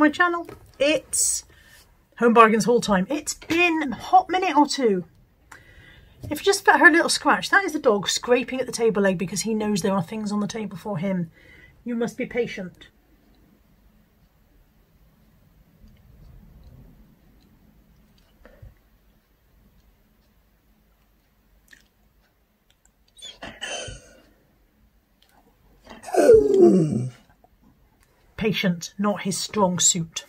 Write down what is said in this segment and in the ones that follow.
my channel. It's Home Bargains haul time. It's been a hot minute or two. If you just heard a little scratch, that is the dog scraping at the table leg because he knows there are things on the table for him. You must be patient. Patient, not his strong suit.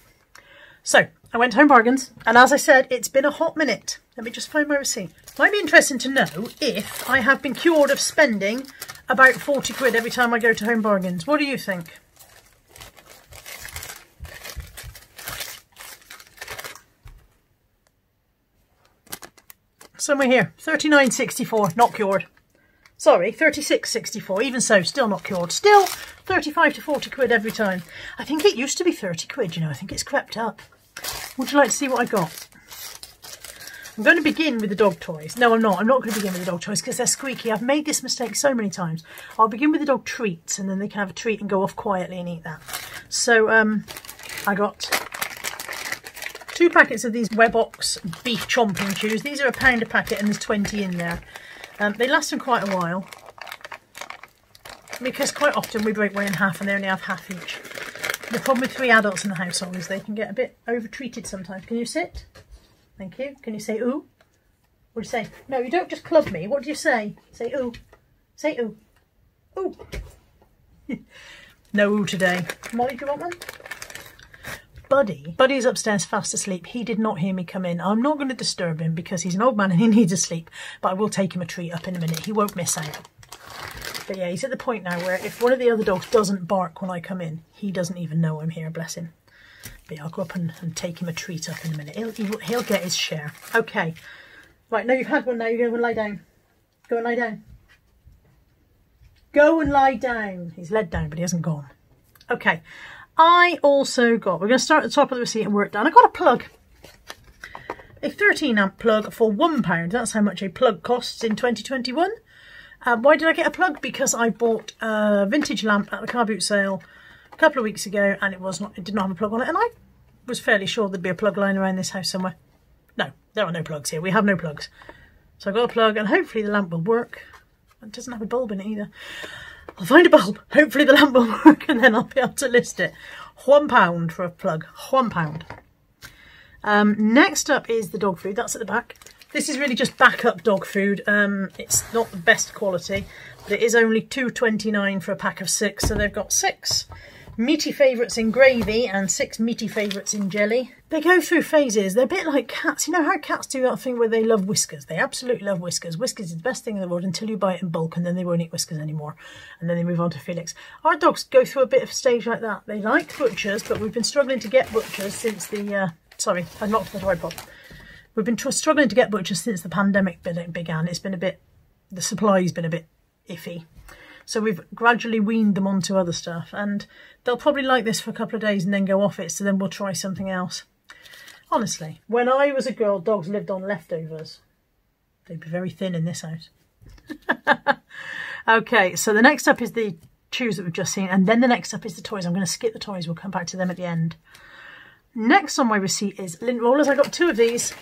So, I went to Home Bargains, and as I said, it's been a hot minute. Let me just find my receipt. Might be interesting to know if I have been cured of spending about 40 quid every time I go to Home Bargains. What do you think? Somewhere here, 39.64, not cured. Sorry, 36.64, even so, still not cured. Still 35 to 40 quid every time. I think it used to be 30 quid, you know, I think it's crept up. Would you like to see what I got? I'm going to begin with the dog toys. No, I'm not. I'm not going to begin with the dog toys because they're squeaky. I've made this mistake so many times. I'll begin with the dog treats and then they can have a treat and go off quietly and eat that. So, I got 2 packets of these Webox beef chomping chews. These are £1 a packet and there's 20 in there. They last them quite a while because quite often we break one in half and they only have half each. The problem with 3 adults in the household is they can get a bit over-treated sometimes. Can you sit? Thank you. Can you say ooh? What do you say? No, you don't just club me. What do you say? Say ooh. Say ooh. Ooh. No ooh today. Molly, do you want one? Buddy is upstairs fast asleep. He did not hear me come in. I'm not going to disturb him because he's an old man and he needs to sleep, but I will take him a treat up in a minute. He won't miss out. But yeah, he's at the point now where if one of the other dogs doesn't bark when I come in, he doesn't even know I'm here, bless him. But yeah, I'll go up and take him a treat up in a minute. He'll get his share. Okay. Right, now you've had one now, you go and lie down. Go and lie down. Go and lie down. He's led down, but he hasn't gone. Okay. I also got, we're going to start at the top of the receipt and work down. I got a plug. A 13 amp plug for £1. That's how much a plug costs in 2021. Why did I get a plug? Because I bought a vintage lamp at the car boot sale a couple of weeks ago and it did not have a plug on it. And I was fairly sure there'd be a plug lying around this house somewhere. No, there are no plugs here. We have no plugs. So I got a plug and hopefully the lamp will work. It doesn't have a bulb in it either. I'll find a bulb. Hopefully the lamp will work and then I'll be able to list it. £1 for a plug. £1. Next up is the dog food. That's at the back. This is really just backup dog food. It's not the best quality, but it is only £2.29 for a pack of 6. So they've got 6 meaty favourites in gravy and 6 meaty favourites in jelly. They go through phases. They're a bit like cats. You know how cats do that thing where they love Whiskers? They absolutely love Whiskers. Whiskers is the best thing in the world until you buy it in bulk and then they won't eat Whiskers anymore. And then they move on to Felix. Our dogs go through a bit of a stage like that. They like Butchers, but we've been struggling to get Butchers since the... sorry, I knocked the tripod. We've been struggling to get Butchers since the pandemic began. It's been a bit... The supply's been a bit iffy. So we've gradually weaned them onto other stuff and they'll probably like this for a couple of days and then go off it, so then we'll try something else. Honestly, when I was a girl, dogs lived on leftovers. They'd be very thin in this house. Okay, so the next up is the chews that we've just seen and then the next up is the toys. I'm going to skip the toys, we'll come back to them at the end. Next on my receipt is Lint Rollers. I got 2 of these.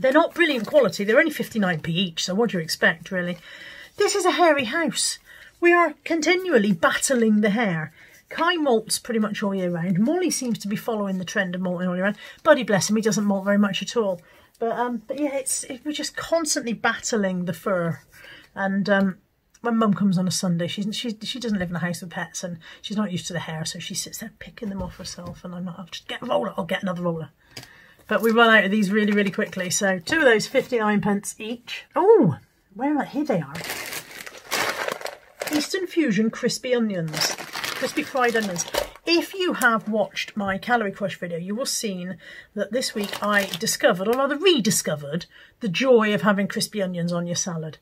They're not brilliant quality, they're only 59p each, so what do you expect really? This is a hairy house. We are continually battling the hair. Kai molts pretty much all year round. Molly seems to be following the trend of molting all year round. Buddy, bless him, he doesn't molt very much at all. But yeah, we're just constantly battling the fur. And when Mum comes on a Sunday, she doesn't live in a house with pets and she's not used to the hair, so she sits there picking them off herself. And I'm not, I'll just get a roller, I'll get another roller. But we run out of these really, really quickly. So 2 of those, 59p each. Oh, here they are. Eastern Fusion crispy onions, crispy fried onions. If you have watched my Calorie Crush video, you will have seen that this week I discovered, or rather rediscovered, the joy of having crispy onions on your salad.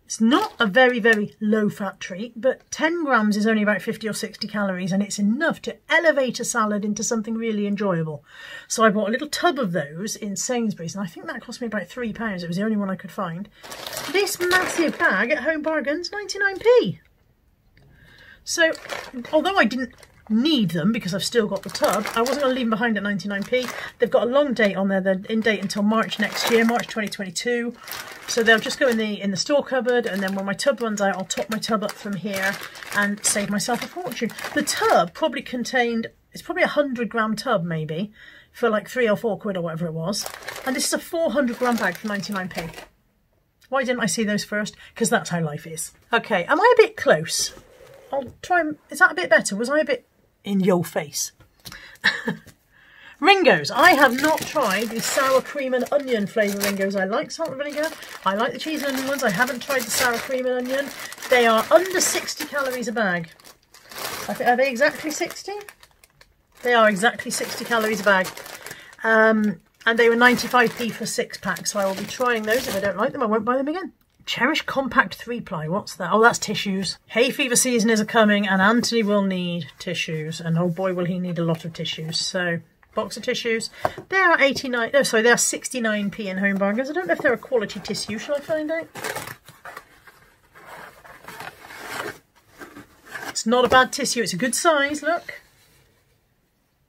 It's not a very, very low-fat treat, but 10 grams is only about 50 or 60 calories, and it's enough to elevate a salad into something really enjoyable. So I bought a little tub of those in Sainsbury's, and I think that cost me about £3. It was the only one I could find. This massive bag at Home Bargains, 99p. So, although I didn't need them because I've still got the tub. I wasn't going to leave them behind at 99p. They've got a long date on there. They're in date until March next year, March 2022. So they'll just go in the store cupboard, and then when my tub runs out, I'll top my tub up from here and save myself a fortune. The tub probably contained, it's probably a 100-gram tub maybe, for like 3 or 4 quid or whatever it was. And this is a 400-gram bag for 99p. Why didn't I see those first? Because that's how life is. Okay, am I a bit close? I'll try and... Is that a bit better? Was I a bit in your face? Ringos. I have not tried the sour cream and onion flavour Ringos. I like salt and vinegar. I like the cheese and onion ones. I haven't tried the sour cream and onion. They are under 60 calories a bag. I think, are they exactly 60? They are exactly 60 calories a bag. And they were 95p for 6-pack, so I will be trying those. If I don't like them, I won't buy them again. Cherish Compact 3-ply. What's that? Oh, that's tissues. Hay fever season is a-coming, and Anthony will need tissues. And oh boy, will he need a lot of tissues. So, box of tissues. They are 89... No, sorry, they are 69p in Home Bargains. I don't know if they're a quality tissue. Shall I find out? It's not a bad tissue. It's a good size, look.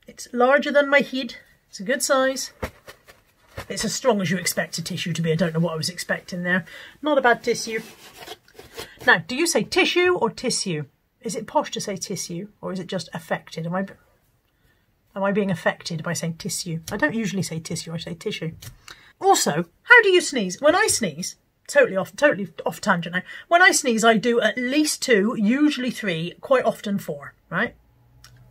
It's larger than my head. It's a good size. It's as strong as you expect a tissue to be. I don't know what I was expecting there. Not a bad tissue. Now, do you say tissue or tissue? Is it posh to say tissue, or is it just affected? Am I being affected by saying tissue? I don't usually say tissue, I say tissue. Also, how do you sneeze? When I sneeze, totally off tangent now. When I sneeze, I do at least 2, usually 3, quite often 4, right?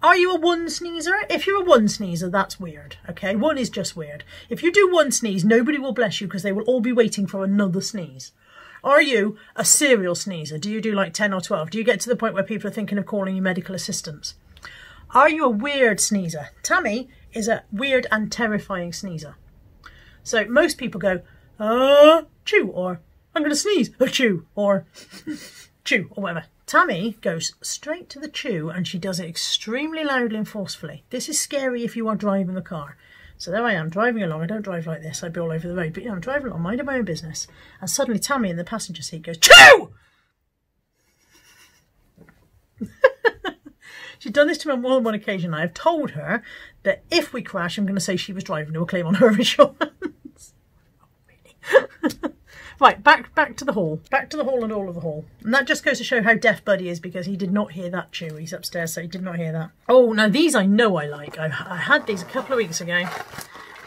Are you a 1 sneezer? If you're a 1 sneezer, that's weird, okay? 1 is just weird. If you do 1 sneeze, nobody will bless you because they will all be waiting for another sneeze. Are you a serial sneezer? Do you do like 10 or 12? Do you get to the point where people are thinking of calling you medical assistants? Are you a weird sneezer? Tammy is a weird and terrifying sneezer. So most people go, chew, or I'm going to sneeze, chew, or chew, or whatever. Tammy goes straight to the chew, and she does it extremely loudly and forcefully. This is scary if you are driving the car. So there I am, driving along. I don't drive like this, I'd be all over the road. But yeah, I'm driving along, minding my own business. And suddenly Tammy in the passenger seat goes, chew! She's done this to me on more than one occasion. I have told her that if we crash, I'm going to say she was driving, to a claim on her insurance. Oh, really? Right, back to the hall. Back to the hall and all of the hall. And that just goes to show how deaf Buddy is, because he did not hear that chew. He's upstairs, so he did not hear that. Oh, now these I know I like. I had these a couple of weeks ago.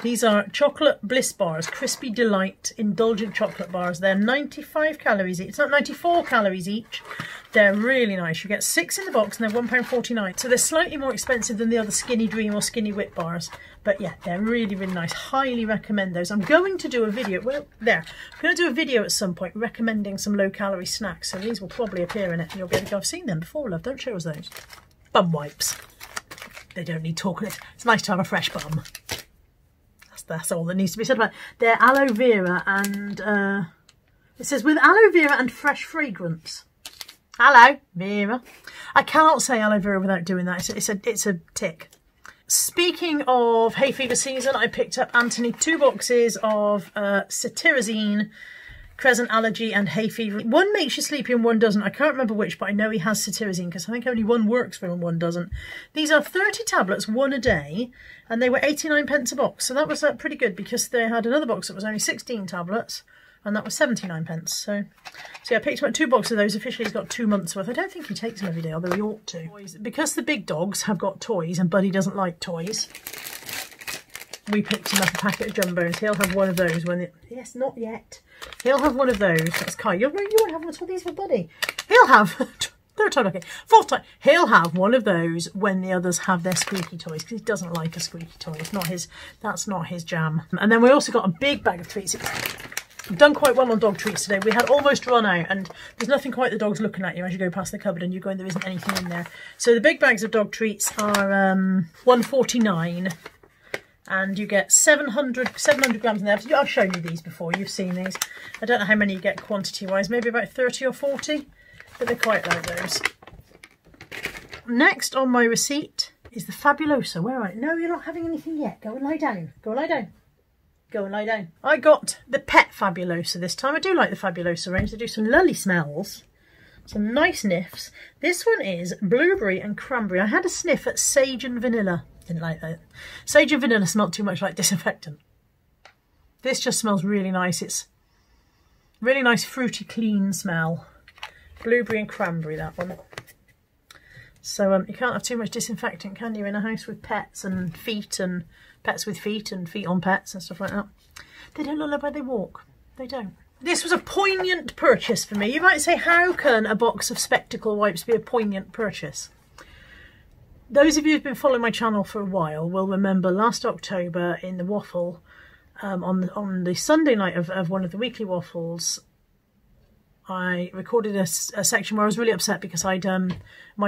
These are chocolate Bliss bars, Crispy Delight Indulgent chocolate bars. They're 95 calories each. It's not 94 calories each. They're really nice. You get 6 in the box and they're £1.49. So they're slightly more expensive than the other Skinny Dream or Skinny Whip bars. But yeah, they're really, really nice. Highly recommend those. I'm going to do a video, well, there. I'm going to do a video at some point recommending some low-calorie snacks. So these will probably appear in it. And you'll be able to go, I've seen them before, love. Don't show us those. Bum wipes. They don't need talking. It's nice to have a fresh bum. That's all that needs to be said about it. They're aloe vera and it says with aloe vera and fresh fragrance. Aloe vera. I cannot say aloe vera without doing that. It's a tick. Speaking of hay fever season, I picked up Anthony 2 boxes of cetirizine, crescent allergy and hay fever. One makes you sleepy and one doesn't. I can't remember which, but I know he has cetirizine because I think only one works for him and one doesn't. These are 30 tablets, 1 a day, and they were 89p a box. So that was pretty good because they had another box that was only 16 tablets and that was 79p. So yeah, I picked up 2 boxes of those. Officially he's got 2 months worth. I don't think he takes them every day, although he ought to. Because the big dogs have got toys and Buddy doesn't like toys, we picked him up a packet of Jumbos. He'll have one of those when it... Yes, not yet. He'll have one of those. That's Kai. You won't have one at all. These for Buddy. He'll have... Third time, okay. 4th time. He'll have one of those when the others have their squeaky toys, because he doesn't like a squeaky toy. It's not his... That's not his jam. And then we also got a big bag of treats. We've done quite well on dog treats today. We had almost run out, and there's nothing quite the dog's looking at you as you go past the cupboard and you go and there isn't anything in there. So the big bags of dog treats are $1.49. And you get 700 grams in there. I've shown you these before, you've seen these. I don't know how many you get quantity-wise, maybe about 30 or 40, but they're quite like those. Next on my receipt is the Fabulosa. Where are you? No, you're not having anything yet. Go and lie down. Go and lie down. Go and lie down. I got the Pet Fabulosa this time. I do like the Fabulosa range. They do some lovely smells. Some nice nifs. This one is blueberry and cranberry. I had a sniff at sage and vanilla. Didn't like that. Sage and vanilla smelled too much like disinfectant. This just smells really nice. It's really nice, fruity, clean smell. Blueberry and cranberry, that one. So you can't have too much disinfectant, can you, in a house with pets and feet and pets with feet and feet on pets and stuff like that. They don't look like where they walk. They don't. This was a poignant purchase for me. You might say, how can a box of spectacle wipes be a poignant purchase? Those of you who've been following my channel for a while will remember last October in the waffle, on the Sunday night of one of the weekly waffles, I recorded a section where I was really upset because I'd a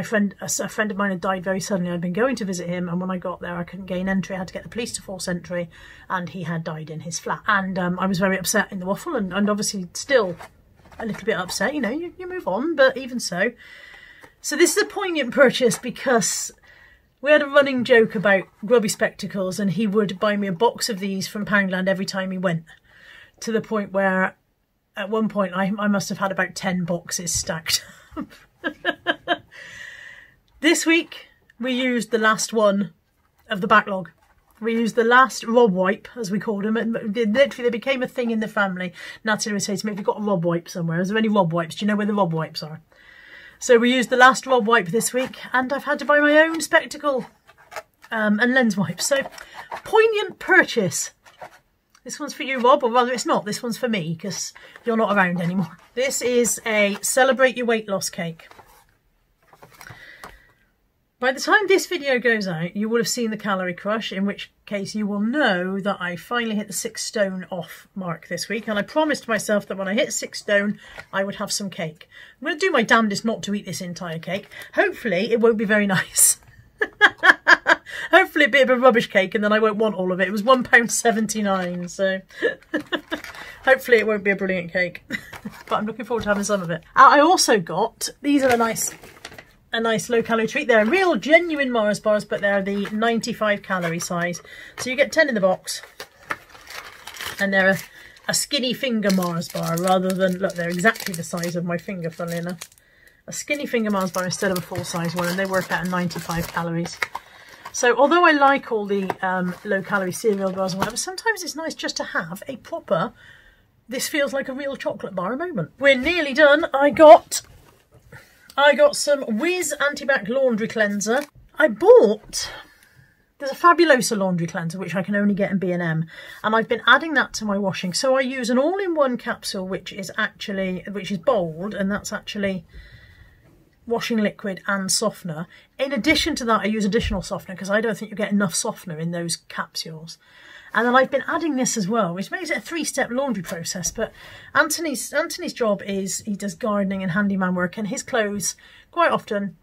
friend of mine had died very suddenly. I'd been going to visit him, and when I got there I couldn't gain entry. I had to get the police to force entry, and he had died in his flat. And I was very upset in the waffle, and obviously still a little bit upset. You know, you move on, but even so. So this is a poignant purchase because we had a running joke about grubby spectacles, and he would buy me a box of these from Poundland every time he went, to the point where at one point I must have had about 10 boxes stacked up. This week we used the last one of the backlog. We used the last Rob wipe, as we called them, and literally they became a thing in the family. Natalie would say to me, have you got a Rob wipe somewhere? Is there any Rob wipes? Do you know where the Rob wipes are? So we used the last Rob wipe this week, and I've had to buy my own spectacle and lens wipes. So, poignant purchase. This one's for you, Rob, or rather it's not. This one's for me, because you're not around anymore. This is a Celebrate Your Weight Loss cake. By the time this video goes out, you will have seen the calorie crush, in which case you will know that I finally hit the 6 stone off mark this week. And I promised myself that when I hit 6 stone, I would have some cake. I'm going to do my damnedest not to eat this entire cake. Hopefully, it won't be very nice. Hopefully it'll be a bit of a rubbish cake, and then I won't want all of it. It was £1.79, so hopefully it won't be a brilliant cake. But I'm looking forward to having some of it. I also got, these are a nice low calorie treat. They're real genuine Mars bars, but they're the 95 calorie size. So you get 10 in the box, and they're a skinny finger Mars bar rather than, look, they're exactly the size of my finger, funnily enough. A skinny finger Mars bar instead of a full size one, and they work out at 95 calories. So although I like all the low calorie cereal bars and whatever, sometimes it's nice just to have a proper, this feels like a real chocolate bar moment. We're nearly done. I got some Whiz Antibac laundry cleanser. I bought, there's a Fabulosa laundry cleanser which I can only get in B&M, and I've been adding that to my washing. So I use an all-in-one capsule which is bold, and that's actually washing liquid and softener. In addition to that, I use additional softener because I don't think you get enough softener in those capsules. And then I've been adding this as well, which makes it a 3-step laundry process. But Anthony's job is he does gardening and handyman work, and his clothes quite often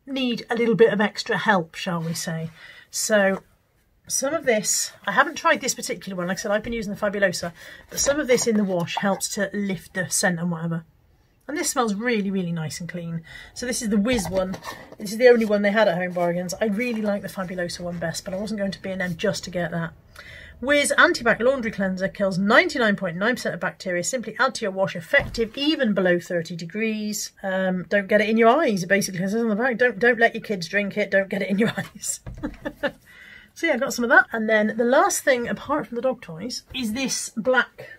need a little bit of extra help, shall we say. So some of this, I haven't tried this particular one. Like I said, I've been using the Fabulosa, but some of this in the wash helps to lift the scent and whatever. And this smells really, really nice and clean. So this is the Whiz one. This is the only one they had at Home Bargains. I really like the Fabulosa one best, but I wasn't going to B&M just to get that. Whiz Antibac Laundry Cleanser kills 99.9% of bacteria. Simply add to your wash. Effective even below 30 degrees. Don't get it in your eyes. It basically says on the back. Don't let your kids drink it. Don't get it in your eyes. So yeah, I got some of that. And then the last thing, apart from the dog toys, is this black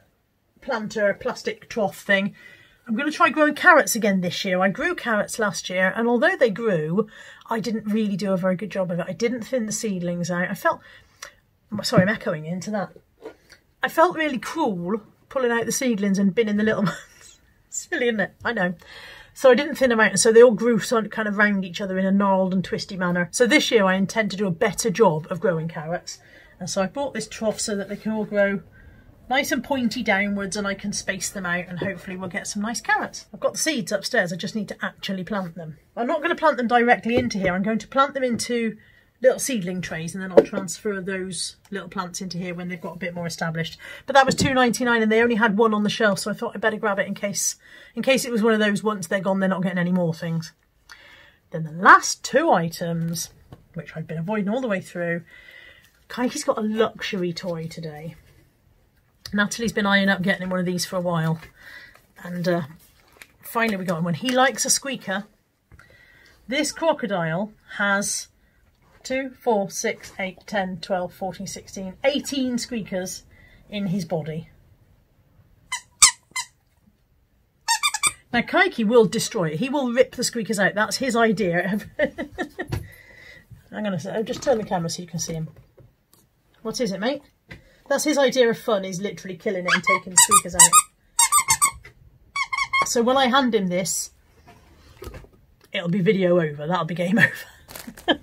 planter plastic trough thing. I'm going to try growing carrots again this year. I grew carrots last year, and although they grew, I didn't really do a very good job of it. I didn't thin the seedlings out. I felt, sorry, I'm echoing into that. I felt really cruel pulling out the seedlings and binning the little ones. Silly, isn't it? I know. So I didn't thin them out, and so they all grew kind of round each other in a gnarled and twisty manner. So this year I intend to do a better job of growing carrots. And so I bought this trough so that they can all grow nice and pointy downwards, and I can space them out, and hopefully we'll get some nice carrots. I've got the seeds upstairs, I just need to actually plant them. I'm not going to plant them directly into here, I'm going to plant them into little seedling trays, and then I'll transfer those little plants into here when they've got a bit more established. But that was £2.99 and they only had one on the shelf, so I thought I'd better grab it in case it was one of those once they're gone they're not getting any more things. Then the last 2 items, which I've been avoiding all the way through. Kikey's got a luxury toy today. Natalie's been eyeing up getting him one of these for a while, and finally we got him. When he likes a squeaker, this crocodile has 2, 4, 6, 8, 10, 12, 14, 16, 18 squeakers in his body. Now Kaiki will destroy it. He will rip the squeakers out. That's his idea. I'm going to just turn the camera so you can see him. What is it, mate? That's his idea of fun, is literally killing it and taking the squeakers out. So when I hand him this, it'll be video over. That'll be game over.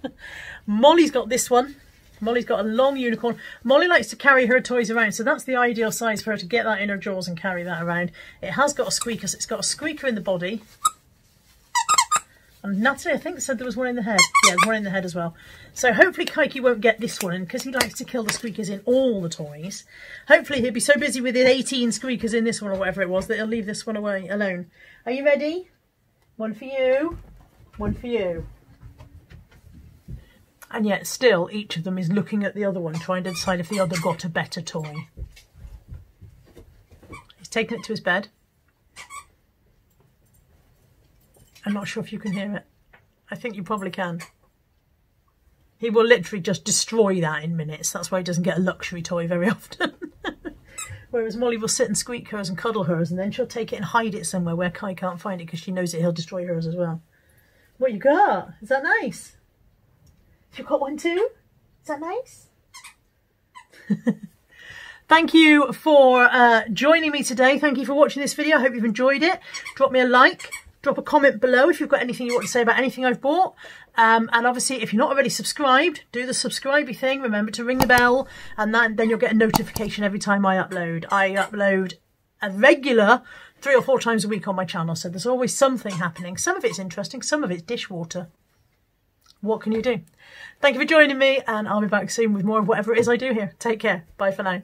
Molly's got this one. Molly's got a long unicorn. Molly likes to carry her toys around, so that's the ideal size for her to get that in her jaws and carry that around. It has got a squeaker, so it's got a squeaker in the body. And Natalie, I think, said there was one in the head. Yeah, there's one in the head as well. So hopefully Kaiki won't get this one, because he likes to kill the squeakers in all the toys. Hopefully he'll be so busy with his 18 squeakers in this one, or whatever it was, that he'll leave this one away alone. Are you ready? One for you. One for you. And yet still each of them is looking at the other one, trying to decide if the other got a better toy. He's taken it to his bed. I'm not sure if you can hear it. I think you probably can. He will literally just destroy that in minutes. That's why he doesn't get a luxury toy very often. Whereas Molly will sit and squeak hers and cuddle hers, and then she'll take it and hide it somewhere where Kai can't find it, because she knows that he'll destroy hers as well. What you got? Is that nice? You've got one too? Is that nice? Thank you for joining me today. Thank you for watching this video. I hope you've enjoyed it. Drop me a like. Drop a comment below if you've got anything you want to say about anything I've bought. And obviously, if you're not already subscribed, do the subscribey thing. Remember to ring the bell, and then you'll get a notification every time I upload. I upload a regular 3 or 4 times a week on my channel, so there's always something happening. Some of it's interesting, some of it's dishwater. What can you do? Thank you for joining me, and I'll be back soon with more of whatever it is I do here. Take care. Bye for now.